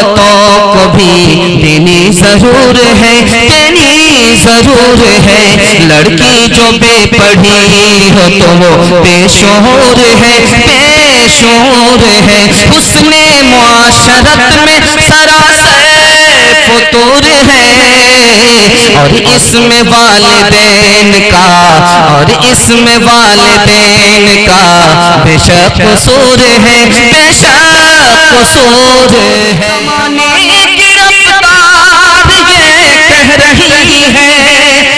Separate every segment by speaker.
Speaker 1: औरतों को भी देनी जरूर है, देनी जरूर है। लड़की जो बेपढ़ी हो तो वो बेशोर है, बेशोर है। उसने मुआशरत में सरासर फतूर है, और इसमें वालिदैन का, और इसमें वालिदैन का बेशक कसूर है, बेशक कसूर है। ज़माने की रफ्तार ये कह रही है,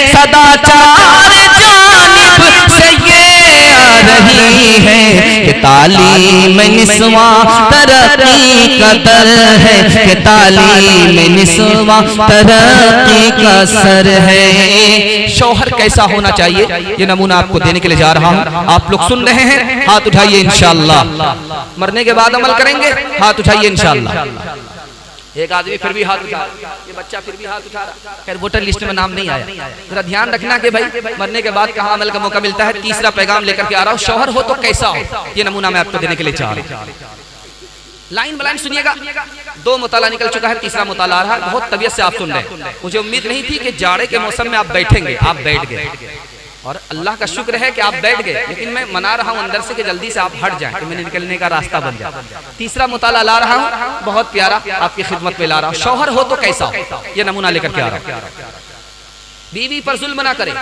Speaker 1: सदाचार जानिब से ये आ रही है कि तालीम निस्वा तरक्की का दर है, कि तालीम निस्वा तरक्की का सर है। शौहर कैसा होना चाहिए, ये नमूना आपको देने के लिए जा रहा हूँ। आप लोग सुन रहे हैं, हाथ उठाइए इंशाअल्लाह। मरने के बाद अमल करेंगे, हाथ उठाइए इंशाअल्लाह। एक आदमी फिर भी हाथ उठा, ये बच्चा फिर भी हाथ उठा रहा, खैर वोटर लिस्ट में नाम नहीं आया। जरा ध्यान रखना कि भाई मरने के बाद कहाँ अमल का मौका मिलता है। तीसरा पैगाम लेकर के आ रहा हूँ, शौहर हो तो कैसा हो, ये नमूना मैं आपको देने के लिए चाह रहा हूँ। लाइन बलाइन सुनिएगा। 2 मुताला निकल चुका है, तीसरा मुताला आ रहा है। बहुत तबीयत से आप सुन रहे हैं। मुझे उम्मीद नहीं थी कि जाड़े के मौसम में आप बैठेंगे, आप बैठ गए, और अल्लाह का शुक्र है कि आप बैठ गए। लेकिन मैं मना रहा हूँ अंदर से कि जल्दी से आप हट जाएं, कि मैंने निकलने का रास्ता बन जाए। तीसरा मुताला ला रहा हूँ, बहुत प्यारा, आपकी खिदमत में ला रहा हूँ। शौहर हो तो कैसा हो, ये नमूना लेकर के आ रहा हूँ। बीवी पर जुल्म ना करे,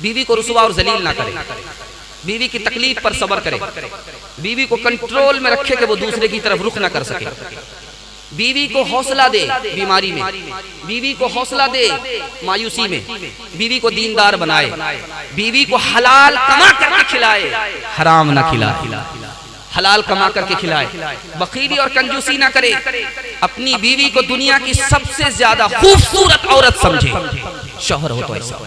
Speaker 1: बीवी को रुसवा और जलील ना करे, बीवी की तकलीफ पर सब्र करे, बीवी को कंट्रोल में रखे कि वो दूसरे की तरफ रुख ना कर सके, बीवी को हौसला दे बीमारी में, बीवी को हौसला दे मायूसी में, बीवी को दीनदार बनाए, बीवी को हलाल कमा करके खिलाए, हराम ना खिलाए, हलाल कमा करके खिलाए, बखीली और कंजूसी ना करे, अपनी बीवी को दुनिया की सबसे ज्यादा खूबसूरत औरत समझे। शौहर हो तो ऐसा।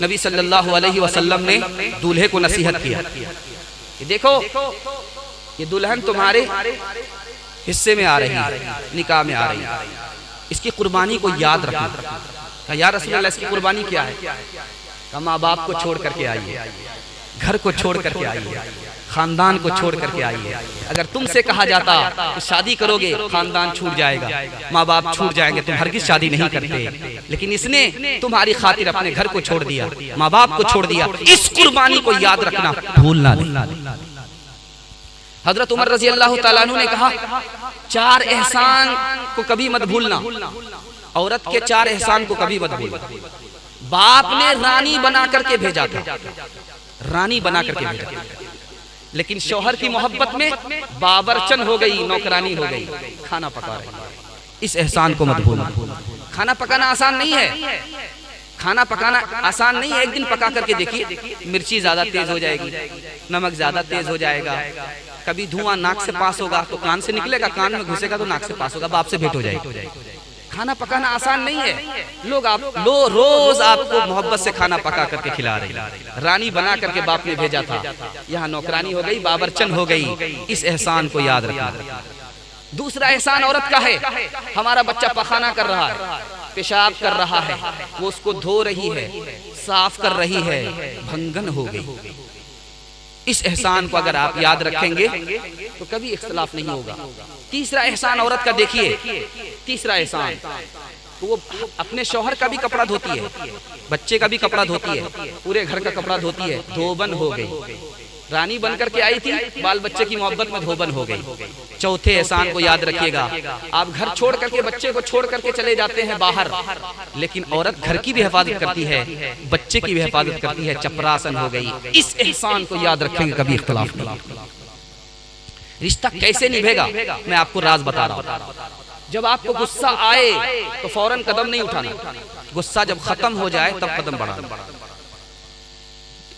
Speaker 1: नबी सल्लल्लाहु अलैहि वसल्लम ने दूल्हे को नसीहत किया कि देखो ये दुल्हन तुम्हारे हिस्से में आ रही है, निकाह में आ रही है, इसकी कुर्बानी को याद रखना। कहा या रसूल अल्लाह इसकी कुर्बानी क्या है? कहा माँ बाप को छोड़ करके आई है, घर को छोड़ करके आई है, खानदान को छोड़ करके आई है। अगर तुमसे कहा जाता कि शादी करोगे खानदान छूट जाएगा, माँ बाप छूट जाएंगे, तुम हरगिज शादी नहीं करते। लेकिन इसने तुम्हारी खातिर अपने घर को छोड़ दिया, माँ बाप को छोड़ दिया। इस कुर्बानी को याद रखना, भूलना नहीं। हजरत उमर रजी अल्लाह तआला अन्हु ने कहा 4 एहसान को कभी मत भूलना, औरत के 4 एहसान को कभी मत भूलना। बाप ने रानी बना करके भेजा था, रानी बना करके भेजा था, लेकिन शौहर की मोहब्बत में बाबरचन हो गई, नौकरानी हो गई, खाना पका रही। इस एहसान को मत भूलना। खाना पकाना आसान नहीं है, खाना पकाना आसान नहीं है। एक दिन पका करके देखिए, मिर्ची ज्यादा तेज हो जाएगी, नमक ज्यादा तेज हो जाएगा, कभी धुआं नाक से पास होगा तो कान से निकलेगा, कान में घुसेगा तो नाक से पास होगा, बाप से भेंट हो जाएगी। खाना पकाना आसान नहीं है। लोग रोज आपको मोहब्बत से खाना पका करके खिला रहे। रानी बना करके बाप ने भेजा था, यहाँ नौकरानी हो गई, बाबरचन हो गई। इस एहसान को याद रखना। दूसरा एहसान औरत का है, हमारा बच्चा पखाना कर रहा है, पेशाब कर रहा है, वो उसको धो रही है, साफ कर रही है, भंगन हो गई। इस एहसान को अगर आप याद रखेंगे तो कभी इख्तिलाफ नहीं होगा। तीसरा एहसान औरत का देखिए, तीसरा एहसान तो वो अपने शौहर का भी कपड़ा धोती है, बच्चे का भी कपड़ा धोती है, पूरे घर का कपड़ा धोती है। धोबन हो गई, रानी बनकर के आई थी, बाल बच्चे की मोहब्बत में धोबन हो गई। चौथे एहसान को याद रखिएगा। आप घर छोड़ करके, बच्चे को छोड़ करके चले जाते हैं बाहर, लेकिन औरत घर की भी हिफाजत करती है, बच्चे की भी हिफाजत करती है, चपरासन हो गई। इस एहसान को याद रखेंगे, कभी इख्तिलाफ नहीं। रिश्ता कैसे निभेगा, मैं आपको राज बता रहा हूँ। जब आपको गुस्सा आए तो फौरन कदम नहीं उठाना, गुस्सा जब खत्म हो जाए तब कदम बढ़ाना।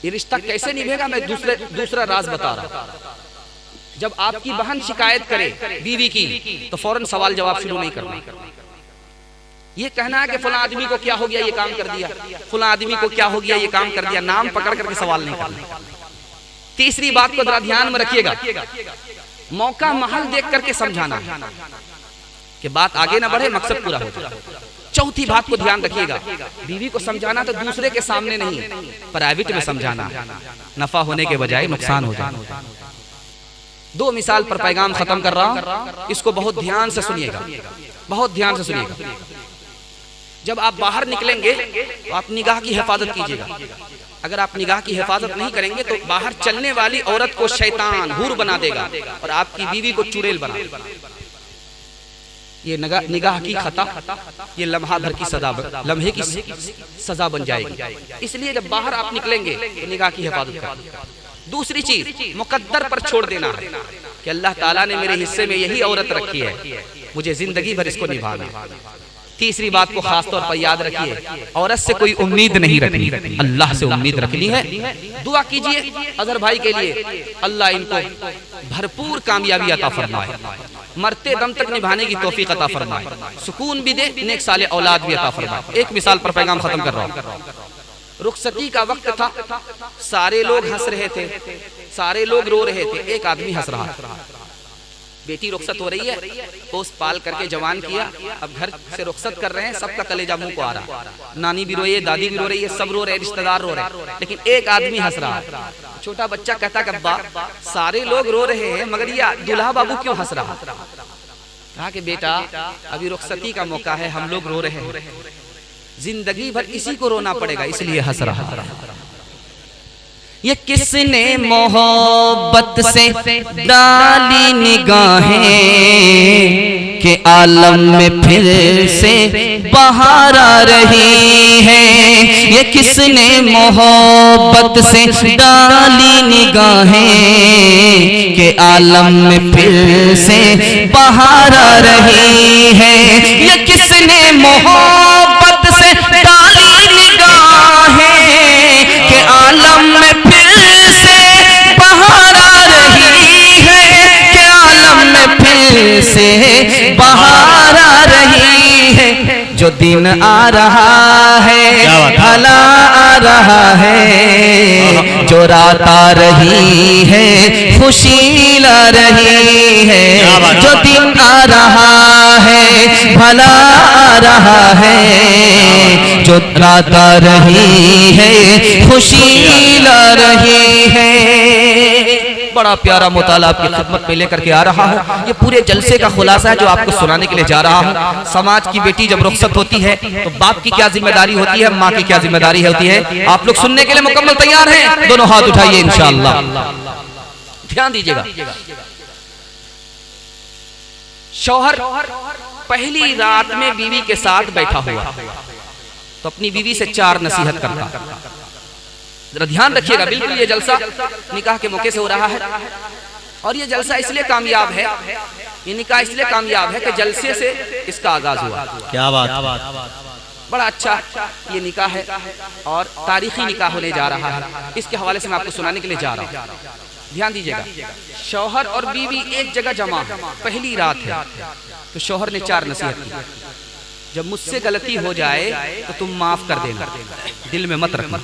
Speaker 1: ये रिश्ता कैसे निभेगा, मैं दूसरा राज बता रहा हूं। जब आपकी बहन शिकायत करे बीवी की तो फौरन सवाल जवाब शुरू नहीं करना। ये कहना है कि फला आदमी को क्या हो गया, ये काम कर दिया, फला आदमी को क्या हो गया, ये काम कर दिया, नाम पकड़ करके सवाल नहीं करना। तीसरी बात को जरा ध्यान में रखिएगा, मौका महल देख करके समझाना कि बात आगे ना बढ़े, मकसद पूरा हो जाए। चौथी बात को ध्यान रखिएगा, बीवी को समझाना तो दूसरे के सामने नहीं, प्राइवेट में समझाना, नफा होने के बजाय नुकसान हो जाए। दो मिसाल पर पैगाम खत्म कर रहा हूं, इसको बहुत ध्यान से सुनिएगा, बहुत ध्यान से सुनिएगा। जब आप बाहर निकलेंगे तो आप निगाह की हिफाजत कीजिएगा। अगर आप निगाह की हिफाजत नहीं करेंगे तो बाहर चलने वाली औरत को शैतान हूर बना देगा और आपकी बीवी को चुड़ैल बना देगा। ये निगाह की खता, ये लम्हा भर की सजा, लम्हे की सजा बन जाएगी। इसलिए जब बाहर आप निकलेंगे तो निगाह की हिफाजत करें। दूसरी चीज मुकद्दर पर छोड़ देना है कि अल्लाह ताला ने मेरे हिस्से में यही औरत रखी है, मुझे जिंदगी भर इसको निभाना। तीसरी बात को खास तौर पर याद रखिए, औरत से कोई उम्मीद नहीं रखनी, अल्लाह से उम्मीद रखनी है। दुआ कीजिए अजहर भाई के लिए, अल्लाह इनको भरपूर कामयाबी अता फरमाए, मरते दम तक निभाने की तौफीक अता फरमाए, सुकून भी दे, नेक साले औलाद भी अता फरमाए। एक मिसाल पर पैगाम खत्म कर रहा हूँ। रुखसती का वक्त था, सारे लोग हंस रहे थे, सारे लोग रो रहे थे, एक आदमी हंस रहा था। बेटी रुखसत हो रही है, पोस पाल करके जवान किया, अब घर से रुखसत कर रहे हैं, सबका कलेजा मुंह को आ रहा, नानी भी रोई है, दादी भी रो रही है, सब रो रहे, रिश्तेदार रो रहे, लेकिन एक आदमी हंस रहा है। छोटा बच्चा कहता कि अब्बा सारे लोग रो रहे हैं मगर ये दूल्हा बाबू क्यों हंस रहा? कहा कि बेटा अभी रुखसती का मौका है, हम लोग रो रहे हैं, जिंदगी भर इसी को रोना पड़ेगा, इसलिए हंस रहा। ये किसने मोहब्बत से डाली निगाहें के आलम में फिर से बहार आ रही है। ये किसने मोहब्बत से डाली निगाहें के आलम में फिर से बहार आ रही है। ये किसने मोहब्बत से डाली निगाहें के आलम में फिर से बहार आ रही है, के आलम में फिर से बहार आ रही है। जो दिन आ रहा है भला आ रहा है, जो रात आ रही है खुशी ला रही है। जो दिन आ रहा है भला आ रहा है, जो रात आ रही है खुशी ला रही है। बड़ा प्यारा मुताला आपकी खिदमत में लेकर के आ रहा हूँ। ये पूरे जलसे का खुलासा है जो आपको सुनाने के लिए जा रहा हूँ। समाज की बेटी जब रुखसत होती है तो बाप की क्या जिम्मेदारी होती है, माँ की क्या जिम्मेदारी होती है, आप लोग सुनने के लिए मुकम्मल तैयार हैं? दोनों हाथ उठाइए इंशाअल्लाह, ध्यान दीजिएगा। शौहर पहली रात में बीवी के साथ बैठा हुआ तो अपनी बीवी से चार नसीहत करता। जरा ध्यान रखिएगा, बिल्कुल ये जलसा निकाह के मौके से हो रहा है और ये जलसा इसलिए कामयाब है, ये निकाह इसलिए कामयाब है कि जलसे से इसका आगाज हुआ। क्या बात, बड़ा अच्छा ये निकाह है और तारीखी निकाह होने जा रहा है। इसके हवाले से मैं आपको सुनाने के लिए जा रहा हूँ, ध्यान दीजिएगा। शौहर और बीवी एक जगह जमा, पहली रात है, तो शौहर ने चार नसीहत की। जब मुझसे गलती हो जाए तो तुम माफ कर देना, दिल में मत रखना।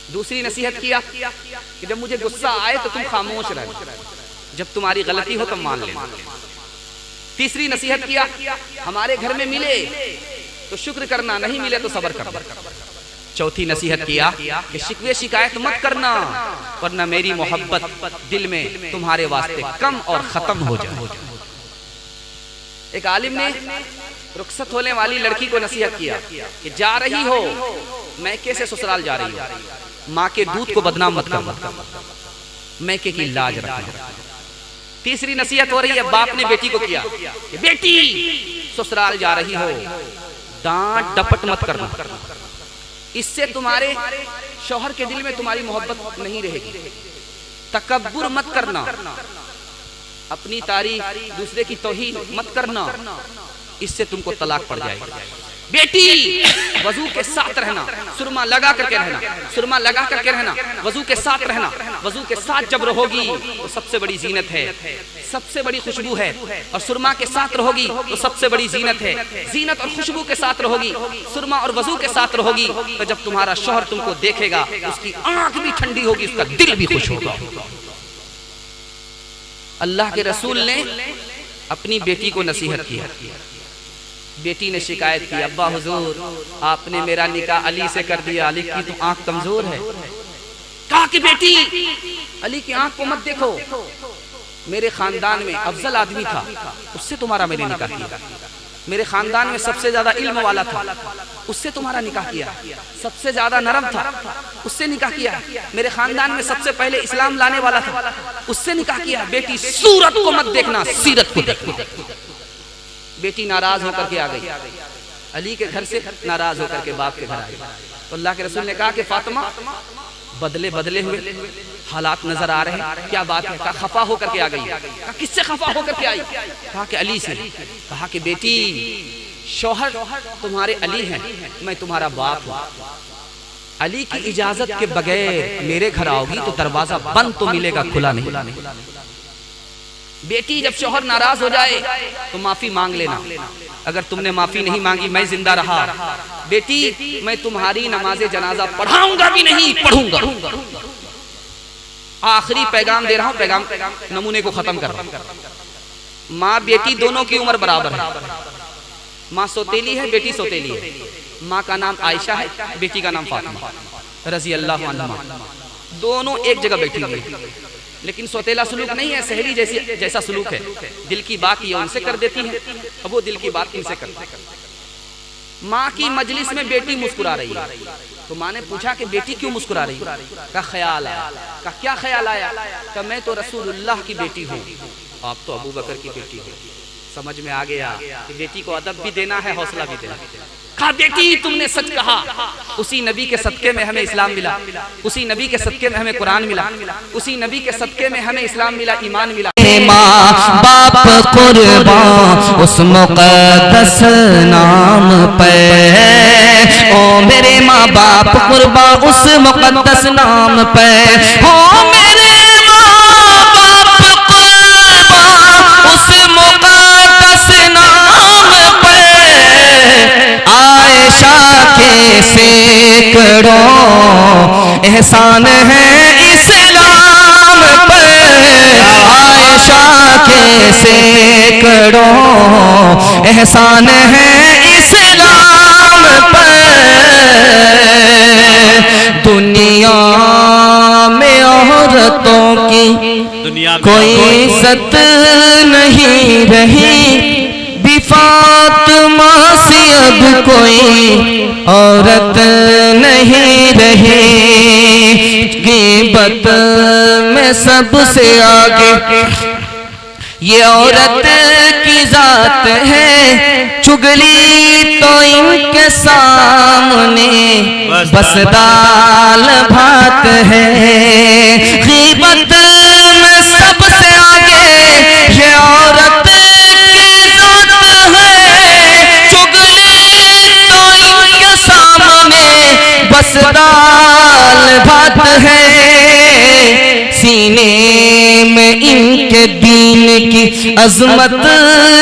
Speaker 1: दूसरी नसीहत किया कि जब मुझे गुस्सा आए तो तुम खामोश रहो, जब तुम्हारी गलती हो तो मान लेना। तीसरी नसीहत किया, हमारे घर में मिले तो शुक्र करना, नहीं मिले तो सब्र करना। चौथी नसीहत किया कि शिकवे शिकायत मत करना वरना मेरी मोहब्बत दिल में तुम्हारे वास्ते कम और खत्म हो जाए। एक आलिम ने रुखसत होने वाली लड़की को नसीहत किया कि जा रही हो मैके से ससुराल जा रही हो, माँ के दूध को बदनाम मत करना, मैके की लाज रखना। तीसरी नसीहत हो रही है, बाप ने बेटी को किया कि बेटी ससुराल जा रही हो, डांट डपट मत करना, इससे तुम्हारे शौहर के दिल में तुम्हारी मोहब्बत नहीं रहेगी। तकब्बुर मत करना, अपनी तारीफ दूसरे की तौहीन मत करना, इससे तुमको तलाक पड़ जाएगी। बेटी वजू के साथ रहना, सुरमा लगा करके रहना, सुरमा लगा करके रहना, वजू के साथ रहना। वजू के साथ जब रहोगी तो सबसे बड़ी जीनत है, सबसे बड़ी खुशबू है, और सुरमा के साथ रहोगी तो सबसे बड़ी जीनत है। जीनत और खुशबू के साथ रहोगी, सुरमा और वजू के साथ रहोगी तो जब तुम्हारा शौहर तुमको देखेगा उसकी आंख भी ठंडी होगी, उसका दिल भी खुश होगा। अल्लाह के रसूल ने अपनी बेटी को नसीहत की। बेटी ने शिकायत की, अब्बा हुजूर आपने मेरा निकाह अली से कर दिया, अली की तो आंख कमजोर है। कहा कि बेटी अली की आंख को मत देखो, मेरे खानदान में अफजल आदमी था, उससे तुम्हारा मैंने निकाह किया। मेरे खानदान में सबसे ज्यादा इल्म वाला था, उससे तुम्हारा निकाह किया। सबसे ज्यादा नरम था, उससे निकाह किया। मेरे खानदान में सबसे पहले इस्लाम लाने वाला था, उससे निकाह किया। बेटी सूरत को मत देखना, सीरत को देखना। बेटी नाराज होकर के आ गई, अली के घर से नाराज होकर के बाप के घर आ गई। तो अल्लाह के रसूल ने कहा कि फातिमा, बदले बदले हुए हालात नजर आ रहे हैं, क्या बात है? कहा खफा होकर के आ गई। कहा किससे खफा होकर के आई? कहा कि अली से। कहा कि बेटी, शौहर तुम्हारे अली हैं, मैं तुम्हारा बाप हूँ। अली की इजाजत के बगैर मेरे घर आओगी तो दरवाजा बंद तो मिलेगा, खुला नहीं। बेटी, जब शौहर नाराज हो जाए तो माफी मांग लेना। अगर तुमने माफी नहीं मांगी, मैं जिंदा रहा, बेटी मैं तुम्हारी नमाजे जनाजा पढ़ाऊंगा भी नहीं, पढ़ूंगा। आखिरी पैगाम दे रहा हूं, पैगाम नमूने को खत्म कर रहा हूं। माँ बेटी दोनों की उम्र बराबर है। माँ सौतेली है, बेटी सौतेली है। माँ का नाम आयशा है, बेटी का नाम फातिमा रजी अल्लाह अन्हा। दोनों एक जगह बैठी हुई है, लेकिन सौतेला सुलूक नहीं है, सहेली जैसा सुलूक है। दिल की बात ये उनसे कर देती है, अब वो दिल की बात इनसे करती है। माँ की मजलिस में बेटी मुस्कुरा रही है, तो माँ ने पूछा कि बेटी क्यों मुस्कुरा रही है? का ख्याल आया। का क्या ख्याल आया? का मैं तो रसूलुल्लाह की बेटी हूँ, आप तो अबू बकर की बेटी हो। समझ में आ गया कि बेटी को अदब भी देना है, हौसला भी देना है। कहा बेटी तुमने सच कहा, उसी नबी के सदके में हमें इस्लाम मिला, उसी नबी के सदके में हमें कुरान मिला, उसी नबी के सदके में हमें इस्लाम मिला, ईमान मिला।
Speaker 2: माँ बाप कुर्बान उस मुक़द्दस नाम पे, ओ मेरे माँ बाप कुर्बान उस मुक़द्दस नाम पे, ओ मेरे माँ बाप कुर्बान उस मुक़द्दस नाम पे। आयशा के सैकड़ों एहसान है इस्लाम पे, आयशा के सैकड़ों एहसान है इस्लाम पे। दुनिया में औरतों की कोई इज्जत नहीं रही, फातिमा से अब कोई औरत नहीं रही। ग़ीबत में सबसे आगे ये औरत की जात है, चुगली तो इनके सामने बस दाल भात है। ग़ीबत में सबसे आगे ये औरत बस दाल भात है। सीने में इनके दीन की अजमत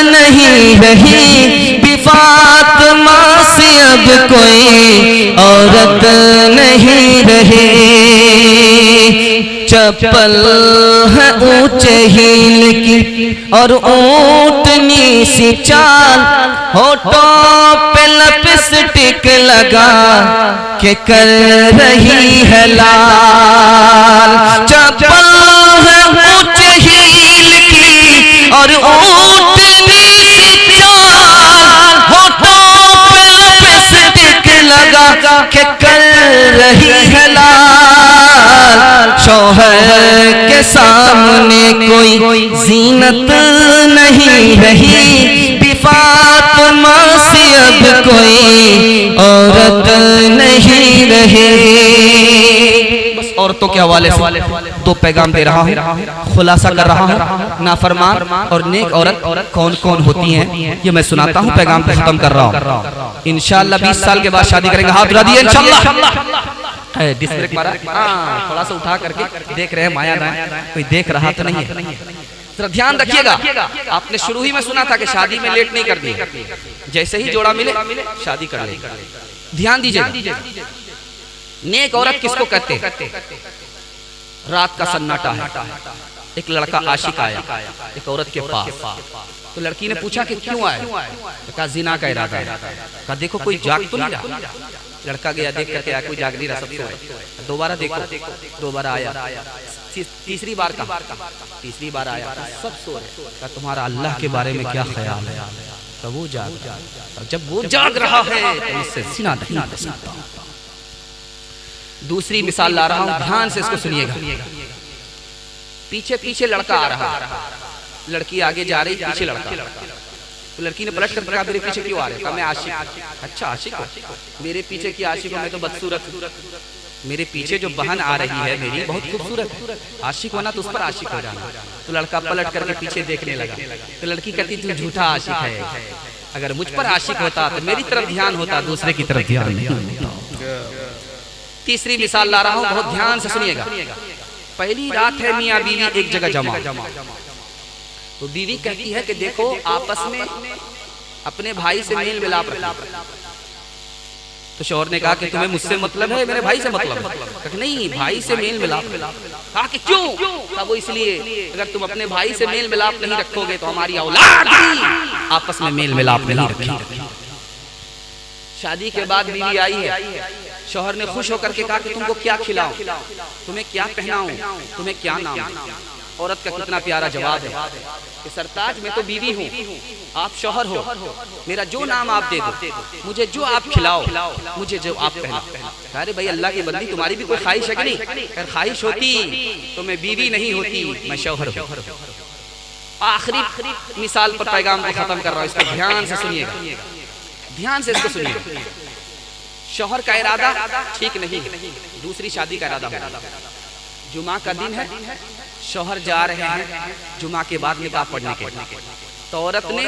Speaker 2: नहीं रही, फातिमा से अब कोई औरत नहीं रही। चप्पल है ऊंचे हील की और ऊंटनी सी चाल, होठों पे लिपस्टिक लगा के कर रही है लाल। चप्पल है ऊंचे हील की और ऊंटनी सी चाल, होठों पे लिपस्टिक लगा के कर रही है लाल। शौहर के सामने कोई जीनत नहीं रही, फातिमा से अब कोई औरत नहीं रही। बस औरतों के हवाले से दो पैगाम दे रहा हूँ, खुलासा कर रहा हूँ। नाफरमान और नेक औरत कौन कौन होती हैं ये मैं सुनाता हूँ, पैगाम पे खत्म कर रहा हूँ। इंशाअल्लाह 20 साल के बाद शादी करेंगे, हाथ उठा दिए इंशाअल्लाह। डिस्ट्रिक्ट मारा, थोड़ा सा उठा करके देख रहे हैं, माया ना कोई देख रहा तो नहीं है। जरा ध्यान रखिएगा, आपने शुरू ही में सुना था कि शादी में लेट नहीं कर दी, जैसे ही जोड़ा मिले शादी कर ले। ध्यान दीजिए, नेक औरत किसको कहते हैं? रात का सन्नाटा है, एक लड़का आशिक आया एक औरत के पास, तो लड़की ने पूछा कि क्यों आए? तो कहा जिना का इरादा है। कहा देखो कोई जाग तो नहीं रहा।
Speaker 1: लड़का गया, देख करके आया कोई जाग नहीं रहा, सब सोए। दोबारा देखो, दोबारा आया, तीसरी बार कहा, तीसरी बार आया, सब सो रहे। कहा तुम्हारा अल्लाह के बारे में क्या ख्याल है? तो वो जाग रहा है। और जब वो जाग रहा है तो इससे सीना नहीं बह सकता। दूसरी मिसाल ला रहा हूं, ध्यान से इसको सुनिएगा। पीछे पीछे लड़का आ रहा है, लड़की आगे जा रही, पीछे लड़का। तो लड़की ने पलट कर कहा मेरे पीछे क्यों आ रहे? कहा मैं आशिक। अच्छा आशिक हो? मेरे पीछे की आशिक हो? मैं तो बदसूरत। मेरे पीछे जो बहन आ रही है मेरी बहुत खूबसूरत है, आशिक होना तो उस पर आशिक हो जाना। तो लड़का पलट करके पीछे देखने लगा। तो लड़की कहती तू झूठा आशिक है, अगर मुझ पर आशिक होता तो मेरी तरफ ध्यान होता, दूसरे की तरफ ध्यान नहीं होता। तीसरी मिसाल ला रहा हूं, बहुत ध्यान से सुनिएगा। पहली रात है, मियाँ बीवी एक जगह जमा। तो बीवी कहती है कि देखो आपस में अपने भाई से मेल मिलाप रखो। तो शौहर ने कहा कि तुम्हें मुझसे मतलब है, मेरे भाई से मतलब है? कहा नहीं, भाई से मेल मिलाप। कहा कि क्यों? कहा वो इसलिए अगर तुम अपने भाई से मेल मिलाप नहीं रखोगे तो हमारी औलाद भी आपस में मेल मिलाप नहीं रखेगी। शादी के बाद बीवी आई है, शौहर ने खुश होकर के कहा कि तुमको क्या खिलाऊं, तुम्हें क्या पहनाऊं, तुम्हें क्या नाम? औरत का कितना प्यारा जवाब है कि सरताज मैं तो बीवी हूँ, आप शौहर हो, मेरा जो नाम आप दे दो, मुझे जो आप खिलाओ, मुझे जो आप पहनाओ। अरे भाई अल्लाह की बंदी, तुम्हारी भी कोई ख्वाहिश है कि नहीं? अगर ख्वाहिश होती तो मैं बीवी नहीं होती, मैं शौहर हूँ। आखिरी मिसाल पर पैगाम को खत्म कर रहा हूँ, इसको ध्यान से सुनिएगा, ध्यान से इसको सुनिएगा। शौहर का इरादा ठीक नहीं, दूसरी शादी का इरादा है। जुमा का दिन है, शौहर जा रहे हैं जुमा के बाद निकाह पढ़ने के। तो औरत ने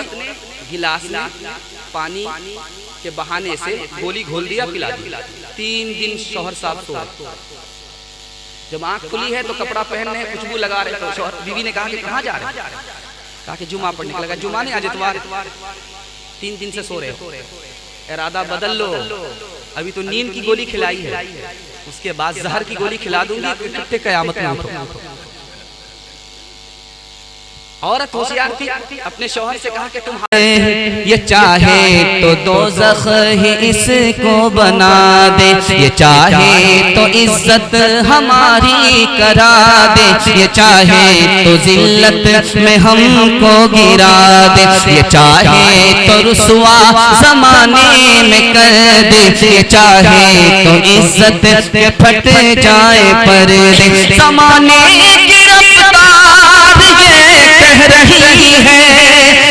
Speaker 1: गिलास में पानी के बहाने से गोली घोल दिया, पिला दी। 3 दिन शौहर साहब सो। जब आंख खुली है तो कपड़ा पहनने खुशबू लगा रहे। तो शौहर बीवी ने कहा कि कहाँ जा रहे हैं? कहा कि जुमा पढ़ने के। लगा जुमा नहीं, आज इतवार, 3 दिन से सो रहे हो, इरादा बदल लो। अभी तो नींद की गोली खिलाई है, उसके बाद जहर की गोली खिला दूंगी, कितने कयामत में उठो। औरत होशियार थी, अपने शौहर से कहा कि तुम
Speaker 2: ये चाहे तो दोज़ख ही इसको बना दे, ये चाहे तो इज्जत हमारी करा दे, ये चाहे तो जिल्लत में हमको गिरा दे, ये चाहे तो रुसवा ज़माने में कर दे, ये चाहे तो इज्जत के फट जाए पर्दे। ज़माने की रफ्तार ये कह रही है,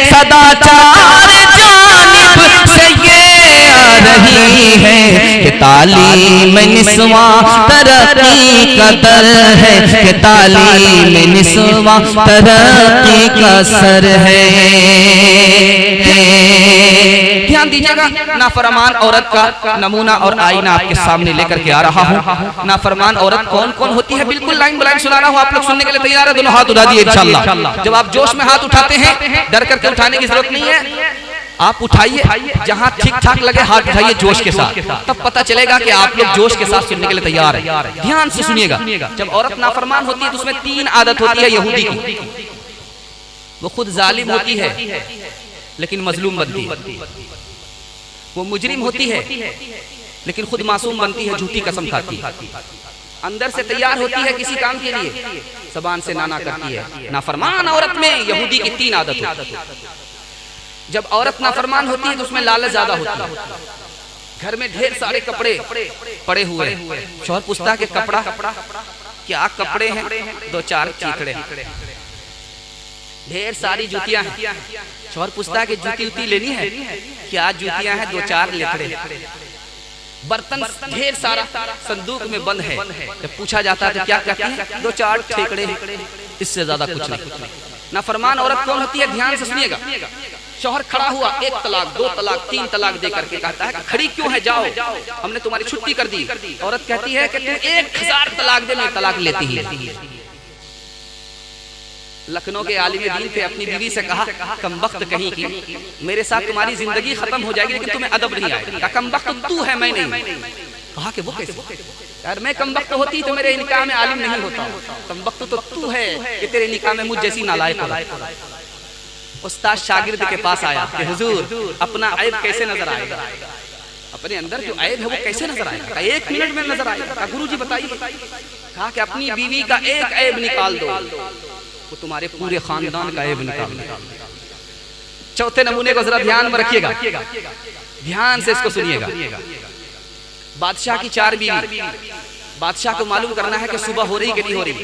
Speaker 2: सदाचार जानिब से ये आ रही है कि तालीम निस्वा तरक्की का दर है, कि तालीम निस्वा तरक्की का सर है।
Speaker 1: ध्यान दीजिएगा, नाफरमान औरत का नमूना और आईना आपके सामने लेकर के आ रहा हूँ। नाफरमान औरत कौन कौन होती है, बिल्कुल लाइन बाय लाइन सुना रहा हूँ, आप लोग सुनने के लिए तैयार है? दोनों हाथ उठा दिए इंशाअल्लाह। जब आप जोश में हाथ उठाते हैं, डर करके उठाने की जरूरत नहीं है, आप उठाइए, जहां ठीक ठाक लगे हाथ उठाइए जोश के साथ, तब पता चलेगा कि आप लोग जोश के साथ सुनने के लिए तैयार हैं। ध्यान से सुनिएगा। जब औरत नाफरमान होती है तो उसमें 3 आदत होती है यहूदी की। वो खुद जालिम होती है लेकिन मजलूम बनती है, वो मुजरिम होती है लेकिन खुद मासूम बनती है, झूठी कसम खाती है, अंदर से तैयार होती है किसी काम के लिए, ज़बान से नाना करती है। नाफरमान औरत में यहूदी की 3 आदत होती है। जब औरत नाफरमान होती है तो उसमें लालच ज्यादा होती है। घर में ढेर सारे कपड़े पड़े हुए, शौहर पूछता है कि कपड़ा क्या कपड़े हैं? 2-4 चीथड़े, ढेर सारी जूतियां हैं। शौहर पूछता है कि जूती उती लेनी है? क्या जूतियां हैं? 2-4 लेथड़े। बर्तन ढेर सारा संदूक में बंद है। जब पूछा जाता है तो क्या कहती है? 2-4 ठेकड़े, इससे ज्यादा कुछ नहीं। नाफरमान औरत कौन होती है? ध्यान से सुनिएगा। शौहर खड़ा हुआ, 1 तलाक, 2 तलाक, 3 तलाक दे करके कहता है खड़ी क्यों है, जाओ, हमने तुम्हारी छुट्टी कर दी। औरत कहती है कि तू 1000 तलाक दे, मैं तलाक लेती ही। लखनऊ के आलिम दीन थे, अपनी बीवी से कहा कमबख्त कहीं की, मेरे साथ तुम्हारी जिंदगी खत्म हो जाएगी लेकिन तुम्हें अदब नहीं आएगा। कमबख्त तू है, मैं नहीं। कहा कि वो कैसे? यार मैं कमबख्त होती तो मेरे निकाह में आलिम नहीं होता, कमबख्त तो तू है कि तेरे निकाह में मुझ जैसी नालायक हो। उस्ताद शागिर्द के पास आया कि हुजूर अपना ऐब कैसे नजर आएगा? अपने अंदर जो ऐब है वो कैसे नजर आएगा? कहा 1 मिनट में नजर आएगा। कहा गुरुजी बताइए। कहा कि अपनी बीवी का एक ऐब निकाल दो, वो तुम्हारे पूरे खानदान का ऐब निकाल देगा। चौथे नमूने को जरा ध्यान में रखिएगा, ध्यान से इसको सुनिएगा। बादशाह की 4 बीवी। बादशाह को मालूम करना है कि सुबह हो रही कि नहीं हो रही,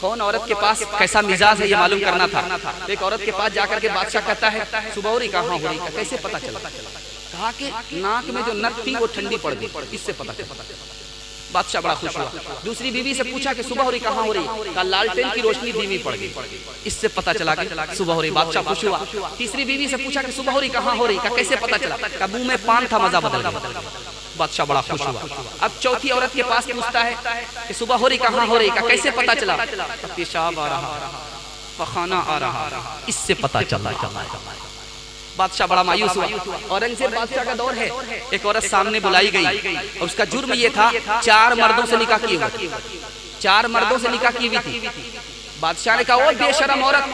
Speaker 1: कौन औरत के पास कैसा मिजाज है ये मालूम करना था। तो एक औरत के पास जाकर के बादशाह कहता है सुबह हो रही? कहाँ हो रही? कैसे पता चला? कहा कि नाक में जो नथ थी वो ठंडी पड़ गई, इससे पता चला। बादशाह बड़ा खुश हुआ। दूसरी बीवी से पूछा कि सुबह हो रही? कहाँ हो रही? कहा लालटेन की रोशनी धीमी पड़ गई, इससे पता चला कि सुबह हो रही। बादशाह खुश हुआ। तीसरी बीवी से पूछा कि सुबह हो रही? कहाँ हो रही? कहा कैसे पता चला? कहा मुंह में पान था, मजा बदल गया। बादशाह बड़ा खुश हुआ। अब चौथी औरत के पास पूछता है कि सुबह हो रही? कहाँ हो रही? कहा कैसे पता चला? पेशाब आ रहा, पखाना आ रहा, इससे पता चला। बादशाह बड़ा मायूस हुआ। औरंगजेब बादशाह का दौर है। एक औरत सामने बुलाई गई और उसका जुर्म ये था 4 मर्दों से निकाह की हुई, 4 मर्दों से निकाह की हुई थी। बादशाह ने कहा ओ बेशरम औरत,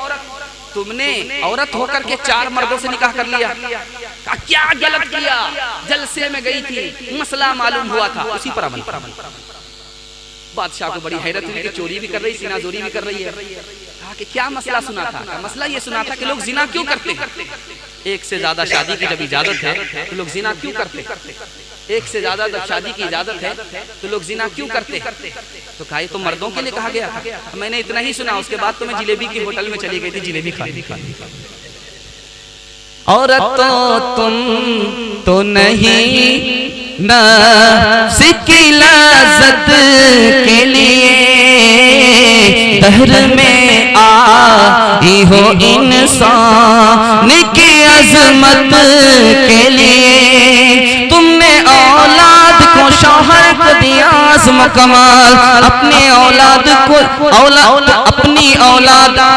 Speaker 1: तुमने औरत होकर के 4 मर्दों से निकाह कर लिया। कहा क्या गलत किया? जलसे में गई थी, मसला मालूम हुआ था, उसी पर अमल। बादशाह को बड़ी हैरत हुई कि चोरी भी कर रही, सीनाजोरी भी कर रही है। कहा कि क्या मसला सुना था? मसला ये सुना था कि लोग जिना क्यों करते हैं? एक से ज्यादा शादी की जब इजाजत है तो लोग जिना क्यों करते? एक से ज्यादा जब शादी की इजाजत है तो लोग जिना क्यों करते? तो कहा तो मर्दों के लिए कहा गया था। मैंने इतना ही सुना, उसके बाद तो मैं जिलेबी की होटल में चली गई थी जिलेबी खाने।
Speaker 2: औरत तो तुम तो नहीं नफ्स की लज़्ज़त के लिए दहर में आई हो इंसान की अज़मत के लिए। तुमने औलाद को शौहर को दिया आज़म कमाल, अपने औलाद को अपनी औलाद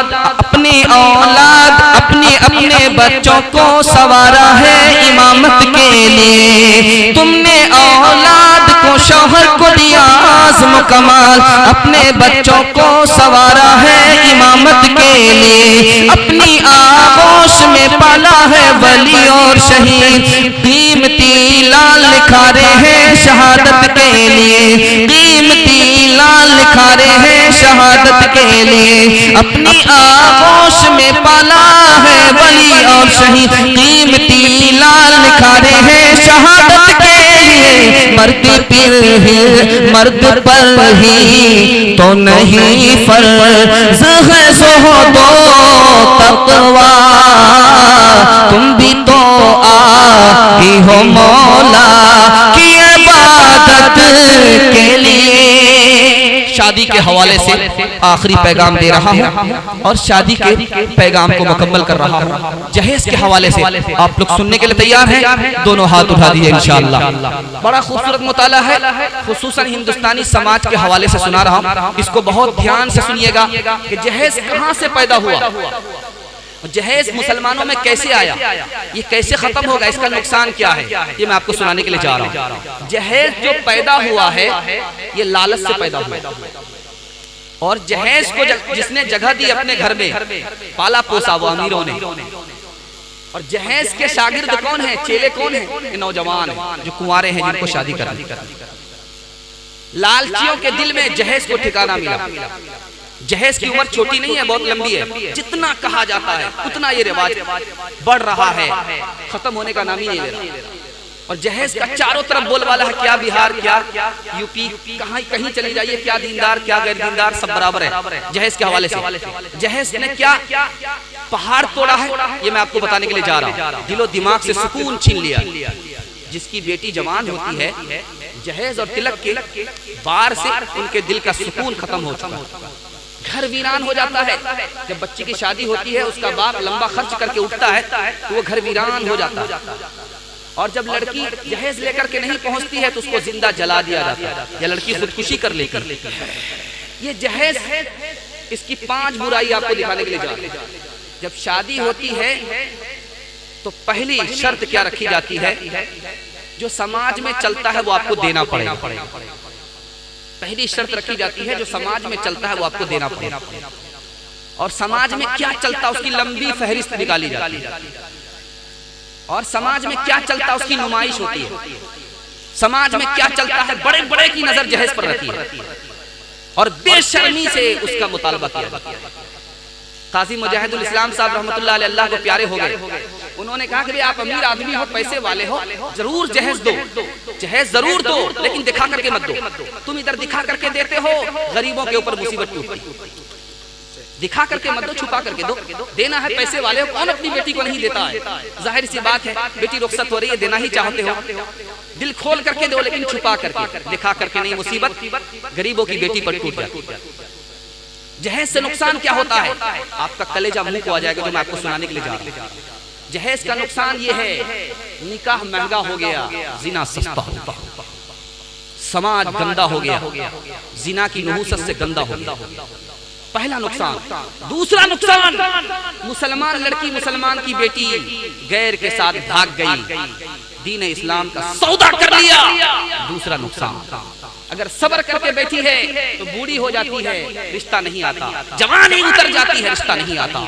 Speaker 2: अपने बच्चों को सवारा है इमामत के लिए। तुमने औलाद को शौहर को दिया आज़म कमाल, अपने बच्चों को सवारा है इमामत के लिए। अपनी आगोश में पाला है वली और शहीद, कीमती लाल निखारे हैं शहादत के लिए, कीमती लाल निखारे हैं शहादत के लिए। अपनी आगोश में पाला है वली और शहीद, कीमती लाल निखारे हैं शहादत के लिए। मर्द पर ही तो नहीं फर्ज है ज़ुहदो तक़वा, तुम भी तो आई हो मौला की इबादत के लिए। शादी के हवाले से आखिरी पैगाम दे रहा हूँ और शादी के पैगाम को मुकम्मल कर रहा हूँ। जहेज के हवाले से आप लोग सुनने के लिए तैयार हैं? दोनों हाथ उठा दिए इंशाअल्लाह। बड़ा खूबसूरत मुताला है, खुसूसन हिंदुस्तानी समाज के हवाले से सुना रहा हूँ। इसको बहुत ध्यान से सुनिएगा कि जहेज कहाँ से पैदा हुआ, जहेज मुसलमानों में कैसे आया, ये कैसे खत्म होगा, इसका नुकसान क्या है, ये मैं आपको सुनाने के लिए जा रहा हूँ। जहेज जो पैदा हुआ है ये लालच से पैदा हुआ, और जहेज को जिसने जगह दी अपने घर में, पाला पोसा वो अमीरों ने। और जहेज के शागिर्द कौन है, चेले कौन है? नौजवान है जो कुंवारे हैं, जिनको शादी करनी। लालचियों के दिल में जहेज को ठिकाना मिला। जहेज की उम्र छोटी नहीं है, बहुत लंबी है। जितना कहा जाता है उतना ये रिवाज बढ़ रहा है, खत्म होने का नाम ही नहीं ले रहा। और जहेज का चारों तरफ बोलबाला है, क्या बिहार, क्या यूपी, कहीं चली जाइए, क्या दीनदार क्या गैर दीनदार, सब बराबर है जहेज के हवाले से। जहेज ने क्या पहाड़ तोड़ा है ये मैं आपको बताने के लिए जा रहा हूँ। दिलो दिमाग से सुकून छीन लिया। जिसकी बेटी जवान होती है, जहेज और तिलक के बार से उनके दिल का सुकून खत्म हो चुका है, घर वीरान हो जाता है। जब बच्ची की शादी होती है, उसका बाप लंबा खर्च करके उठता है तो वो घर वीरान हो जाता है। और जब लड़की जहेज लेकर के नहीं पहुंचती है तो उसको जिंदा जला दिया जाता है, या लड़की खुदकुशी कर लेती है। ये जहेज, इसकी 5 बुराई आपको दिखाने के लिए जा रहा हूं। जब शादी होती है तो पहली शर्त क्या रखी जाती है, जो समाज में चलता है वो आपको देना पड़ेगा। पहली शर्त रखी जाती है, जो समाज में चलता है वो आपको देना पड़ेगा। और समाज में क्या चलता है उसकी लंबी फहरिस्त निकाली जाती है।
Speaker 1: और समाज में क्या चलता है उसकी नुमाइश होती है। समाज में क्या चलता है, बड़े बड़े की नजर जहेज पर रहती है और बेशर्मी से उसका मुतालबा किया जाता है। काजी मुजाहिदुल इस्लाम साहब रहमतुल्लाह अलैह अल्लाह को प्यारे हो गए। उन्होंने कहा कि आप अमीर आदमी हो, पैसे वाले हो, जरूर जहेज दो, जहेज जरूर दो, लेकिन दिखा करके मत दो। तुम इधर दिखा करके देते हो, गरीबों के ऊपर मुसीबत टूटती। दिखा करके मत दो, छुपा करके दो। देना है पैसे वाले हो, कौन अपनी बेटी को नहीं देता है? जाहिर सी बात है, बेटी रुखसत हो रही है, देना ही चाहते हो, दिल खोल करके दो, लेकिन छुपा करके, दिखा करके नहीं। मुसीबत गरीबों की बेटी पर टूट जाती है। जहेज से नुकसान क्या होता है? आपका कलेजा मुंह को आ जाएगा जो मैं आपको सुनाने के लिए जा रहा हूं। जहेज का नुकसान ये है, निकाह महंगा हो गया, जिना सस्ता होता, समाज गंदा हो गया, जिना की नहुसत से गंदा हो गया। पहला नुकसान। दूसरा नुकसान, मुसलमान लड़की, मुसलमान की बेटी गैर के साथ भाग गई, दीन इस्लाम का सौदा कर लिया। दूसरा नुकसान। अगर सब्र करके बैठी है तो बूढ़ी हो जाती है, रिश्ता नहीं आता, जवानी उतर जाती है, रिश्ता नहीं आता।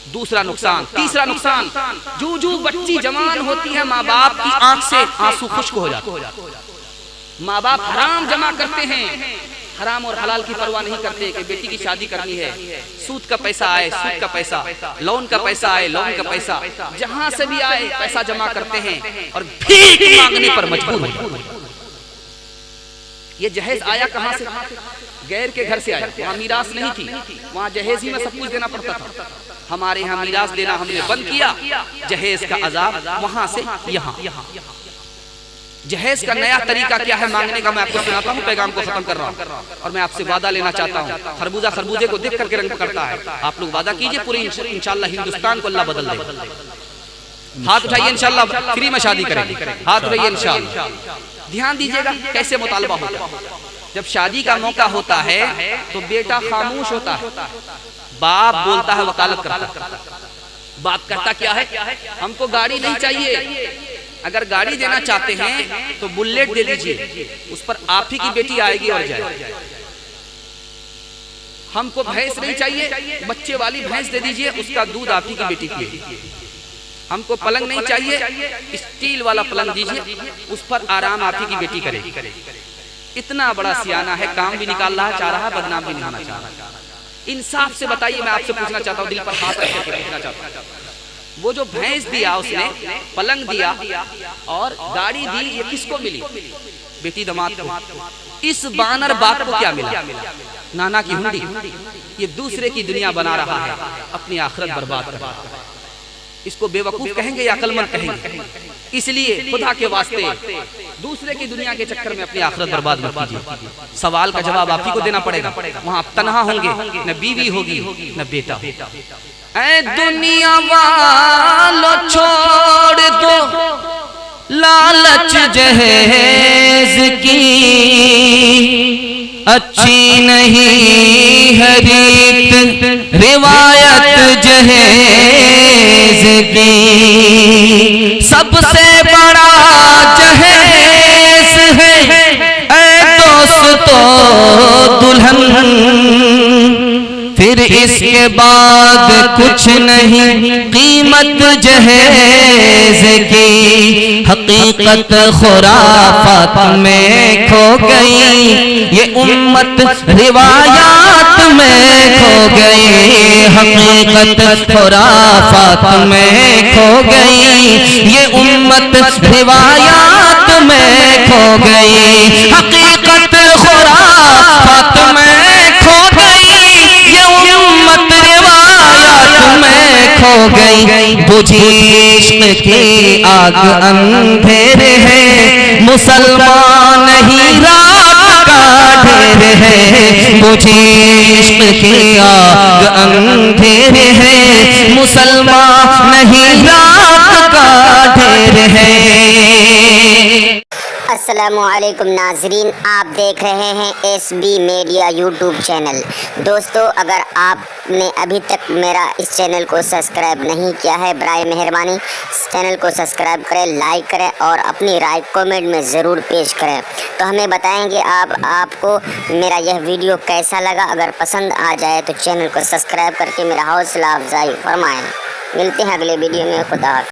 Speaker 1: दूसरा नुकसान। तीसरा नुकसान, जू बच्ची जवान होती है, माँ बाप की आंख से आंसू खुश्क हो जाते हैं। माँ बाप हराम जमा करते हैं, हराम और हलाल की परवाह नहीं करते कि बेटी की शादी करनी है, सूद का पैसा आए, सूद का पैसा, लोन का पैसा आए, लोन का पैसा, जहां से भी आए पैसा जमा करते हैं और भीख मांगने पर मजबूर हो। ये जहेज आया कहां से? गैर के घर से आया। वहां मीरास नहीं थी, वहां जहेज ही में सब कुछ देना पड़ता था। हमारे यहाँ मीरास देना हमने बंद किया, जहेज का अजाब वहां से यहाँ। जहेज का नया तरीका क्या है मांगने का, मैं आपको सुनाता हूँ, पैगाम को खत्म कर रहा हूँ और मैं आपसे वादा लेना चाहता हूँ। खरबूजा खरबूजे को देख करके रंग पकड़ता है। आप लोग वादा कीजिए, पूरी इंशाल्लाह हिंदुस्तान को अल्लाह बदल देगा। हाथ उठाइए, इंशाल्लाह फ्री में शादी करेंगे। हाथ उठाइए इंशाल्लाह। ध्यान दीजिएगा कैसे मुतालबा होता है। जब शादी का मौका होता है तो बेटा खामोश होता है, बाप बोलता है, वकालत करता है। बाप कहता क्या है? हमको गाड़ी नहीं चाहिए, अगर गाड़ी देना चाहते हैं तो बुलेट दे दीजिए, उस पर आप ही की बेटी आएगी और जाएगी। हमको भैंस नहीं चाहिए, बच्चे वाली भैंस दे दीजिए, उसका दूध आप ही की बेटी पिएगी। हमको पलंग नहीं चाहिए, स्टील वाला पलंग दीजिए, उस पर आराम आप ही की बेटी करेगी। इतना बड़ा सियाना है, काम भी निकाल रहा, चाह रहा है, बदनाम भी नहीं होना चाह रहा। इंसाफ से बताइए, मैं आपसे पूछना चाहता हूँ, दिल पर हाथ रख करके पूछना चाहता हूँ, वो जो भैंस दिया उसने, पलंग दिया और गाड़ी दी, ये किसको मिली? बेटी दामाद को। इस बानर बाप को क्या मिला? नाना की हुंडी। ये दूसरे की दुनिया बना रहा है, अपनी आखिरत बर्बाद कर रहा है। इसको बेवकूफ कहेंगे या अक्लमंद कहेंगे? इसलिए खुदा के वास्ते दूसरे की दुनिया के चक्कर में अपनी आखिरत बर्बाद मत कीजिए। सवाल का जवाब आप ही को देना पड़ेगा। वहां आप तन्हा होंगे, न बीवी होगी न बेटा। ऐ दुनिया वालों छोड़ दो लालच जहेज की, अच्छी नहीं है रीत रिवायत जहेज की। सबसे बड़ा जहेज है ऐ दोस्तों दुल्हन, फिर इसके बाद कुछ नहीं कीमत जहेज की। हकीकत खुराफात में खो गई, ये उम्मत रिवायात में खो गई। हकीकत खुराफात में खो गई, ये उम्मत रिवायात में खो गई। हकीकत खुराफात में खो गई, ये उम्मत रिवायात में खो गई। बुझी इश्क की आग अंधेरे है, मुसलमान नहीं रात का ढेर है। बुझी इश्क की आग अंधेरे है, मुसलमान नहीं रात का ढेर है।
Speaker 3: अस्सलामुअलैकुम नाजरीन, आप देख रहे हैं SB मीडिया यूट्यूब चैनल। दोस्तों, अगर आपने अभी तक मेरा इस चैनल को सब्सक्राइब नहीं किया है, बराए मेहरबानी चैनल को सब्सक्राइब करें, लाइक करें और अपनी राय कमेंट में ज़रूर पेश करें। तो हमें बताएंगे आपको मेरा यह वीडियो कैसा लगा। अगर पसंद आ जाए तो चैनल को सब्सक्राइब करके मेरा हौसला अफजाई फरमाएँ। मिलते हैं अगले वीडियो में। खुदा।